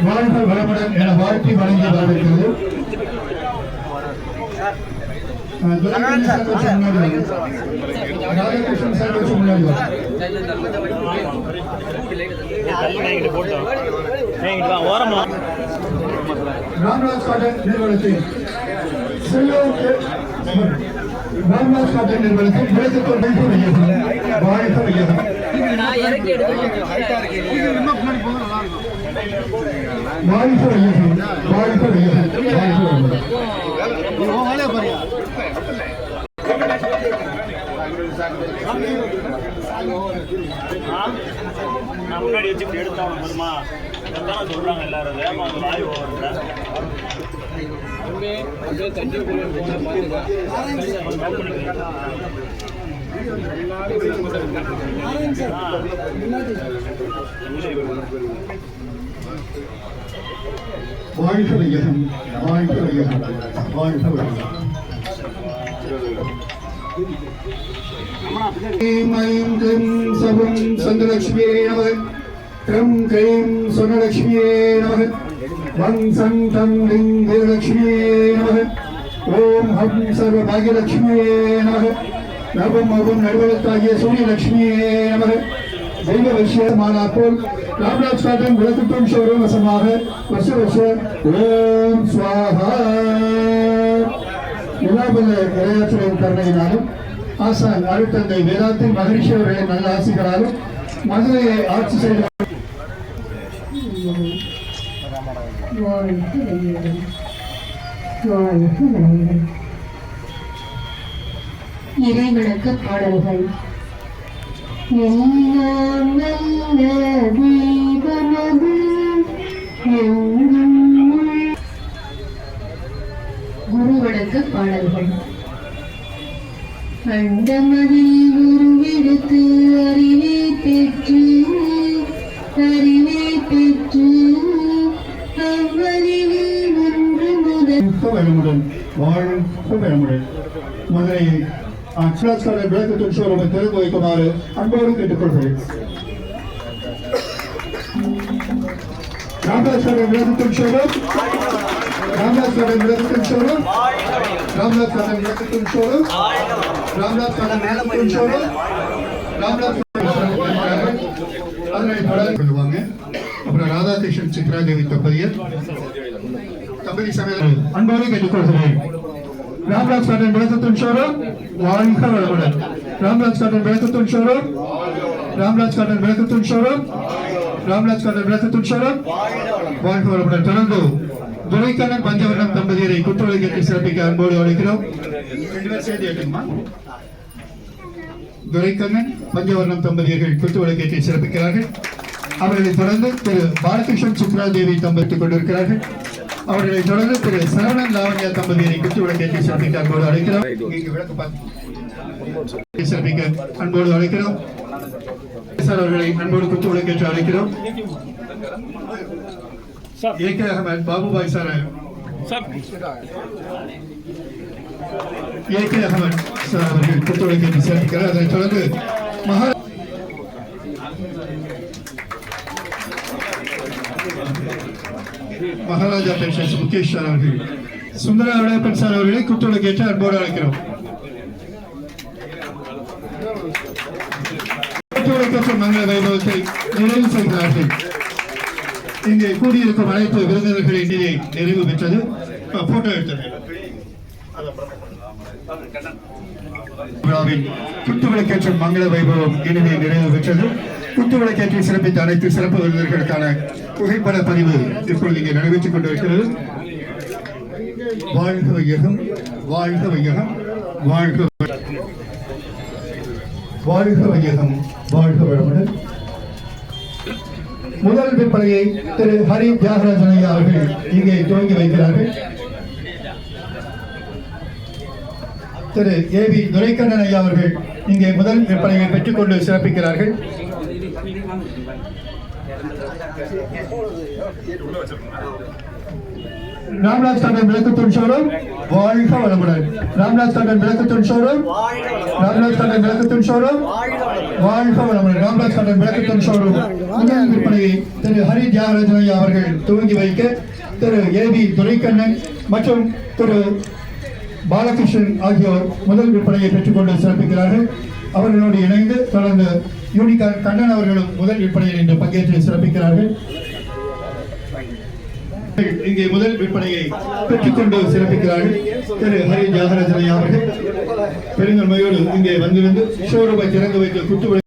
வாழ்க வளமுடன் என வாழ்த்தி வழங்கி வரவேற்கிறது. ராதாகிருஷ்ணன் சார் வச்சு முன்னாடி ராம்ராஜ் காட்டன் நிறுவனத்தின் ராம்ராஜ் காட்டன் நிறுவனத்தின் விளக்கத்தோடு வாழ்க வையகம். வாழ்க வையகம். வாழ்க வையகம். முன்னாடி வச்சு இப்படி எடுத்தோம் பெருமா சொல்றாங்க எல்லாரும் வேகமா வந்து வாய் போவாங்க. வாழ்க வையகம். வாழ்க வையகம். வாழ்க வையகம். ஐம் க்ளீம் சபம் சந்திரலக்ஷ்மியே நமः. க்ரம் க்ளீம் சுவர்ணலக்ஷ்மியே நமः. வங் சங் டம் லிங் வீரலக்ஷ்மியே நமः. ஓம் ஹம் சர்வபாகியலக்ஷ்மியே நமः. நவம் அவும் நடுவலத்தாகிய சூரியலக்ஷ்மியே நமः. தெய்வ வைஷ்ய மாலா போல் ராம்ராஜ் காட்டன் விளக்குத்தூண் ஷோரூம் வசமாக வருஷ ஓம் ஸ்வாஹா. எல்லாபல இரையாற்றலின் கருணையினாலும் ஆசான் அருட்தந்தை வேதாந்தி மகரிஷி அவர்களின் நல்ல ஆசிகளாலும் மதுரையை ஆட்சி செய்த இறைவணக்க பாடல்கள். எல்லாம் நல்ல தீபமது குருவணக்க பாடல்கள். அண்டமதில் உருவெடுத்து அறிவே பெற்று அவ்வறிவில் ஒன்று முதல் வளமுடன் வாழ்க வளமுடன். மதுரையை விளக்கத்தூண் ஷோரூமை திறந்து வைக்குமாறு அன்போடு கேட்டுக்கொள்கிறேன். Ramraj cotton Vilakkuthoon showroom. Ramraj cotton Vilakkuthoon showroom. Ramraj cotton Vilakkuthoon showroom. Ramraj cotton Vilakkuthoon showroom. Ramraj அதனை தொடர்ந்து கொள்வாங்க. அப்புறம் ராதாகிருஷ்ணன் சித்ராதேவி தம்பதியர் தம்பதி சமையல் அன்போடு கேட்டுக்கொள்கிறேன். Ramraj cotton Vilakkuthoon showroom. வாழ்க வளமுடன். Ramraj cotton Vilakkuthoon showroom. Ramraj cotton Vilakkuthoon showroom. Ramraj cotton Vilakkuthoon showroom. வாழ்க வளமுடன். தொடர்ந்து துரைக்கண்ணன் பஞ்சவர்ணம் தம்பதியரை குத்துவிளக்கேற்றி சிறப்பிக்க அன்போடு அழைக்கிறோம். துரைக்கண்ணன் பஞ்சவர்ணம் தம்பதியர்கள் குத்துவிளக்கேற்றி சிறப்பிக்கிறார்கள். அவர்களை தொடர்ந்து திரு பாலகிருஷ்ணன் சித்ராதேவி தம்பதித்துக் கொண்டிருக்கிறார்கள். அவர்களை தொடர்ந்து திரு சரவணன் லாவண்யா தம்பதியரை குத்துவிளக்கேற்றி சிறப்பிக்க அன்போடு அழைக்கிறோம். சிறப்பிக்க அன்போடு அழைக்கிறோம். அவர்களை அன்போடு குத்துவிளக்கேற்று அழைக்கிறோம். AK Ahmed Babubhai sir AK Ahmed sir அவர்கள் குத்துவிளக்கேற்றி சிறப்பிக்கிறார். அதனைத் தொடர்ந்து மகாராஜா பென்ஷன்ஸ் முகேஷ் சார் அவர்கள் சுந்தர அடையப்பன் சார் அவர்களை குத்துவிளக்கேற்று அன்போடு அழைக்கிறோம். குத்துவிளக்கேற்ற மங்கள வைபவத்தை நிறைவு செய்கிறார்கள். இங்கே கூடியிருக்கும் அனைத்து விருந்தினர்களின் இடையே நிறைவு பெற்றது. போட்டோ எடுத்தது விழாவில் குத்துவிளக்கேற்ற மங்கள வைபவம் இனிமே நிறைவு பெற்றது. குத்துவிளக்கேற்றி சிறப்பித்த அனைத்து சிறப்பு விருந்தினர்களுக்கான புகைப்பட பதிவு இப்பொழுது இங்கே நடைபெற்றுக் கொண்டிருக்கிறது. வாழ்க வையகம். வாழ்க வையகம். வாழ்க வாழ்க வையகம். வாழ்க வளமுடன். முதல் விற்பனையை திரு ஹரி தியாகராஜன் ஐயா அவர்கள் இங்கே துவங்கி வைக்கிறார்கள். திரு ஏ.வி. துரைக்கண்ணன் ஐயா அவர்கள் இங்கே முதல் விற்பனையை பெற்றுக்கொண்டு சிறப்பிக்கிறார்கள். Ramraj cotton Vilakkuthoon showroom. வாழ்க வளமுடன். Ramraj cotton Vilakkuthoon showroom. Ramraj cotton Vilakkuthoon showroom. வாழ்க வளமுடன். ராம்ராஜ் காட்டன் விளக்கத்தன் ஷோரூம் முதல் விற்பனையை திரு ஹரி தியாகராஜன் ஐயா அவர்கள் துவங்கி வைக்க திரு ஏவி துரைக்கண்ணன் மற்றும் திரு பாலகிருஷ்ணன் ஆகியோர் முதல் விற்பனையை பெற்றுக்கொண்டு சிறப்பிக்கிறார்கள். அவர்களோடு இணைந்து தொடர்ந்து யூனிகார்ன் கண்ணன் அவர்களும் முதல் விற்பனையில் இன்று பங்கேற்று சிறப்பிக்கிறார்கள். இங்கே முதல் விற்பனையை பெற்றுக்கொண்டு சிறப்பிக்கிறார்கள் திரு ஹரி தியாகராஜன் ஐயா அவர்கள் பெருந்தன்மையோடு இங்கே வந்து ஷோரூமை திறந்து வைத்து குத்து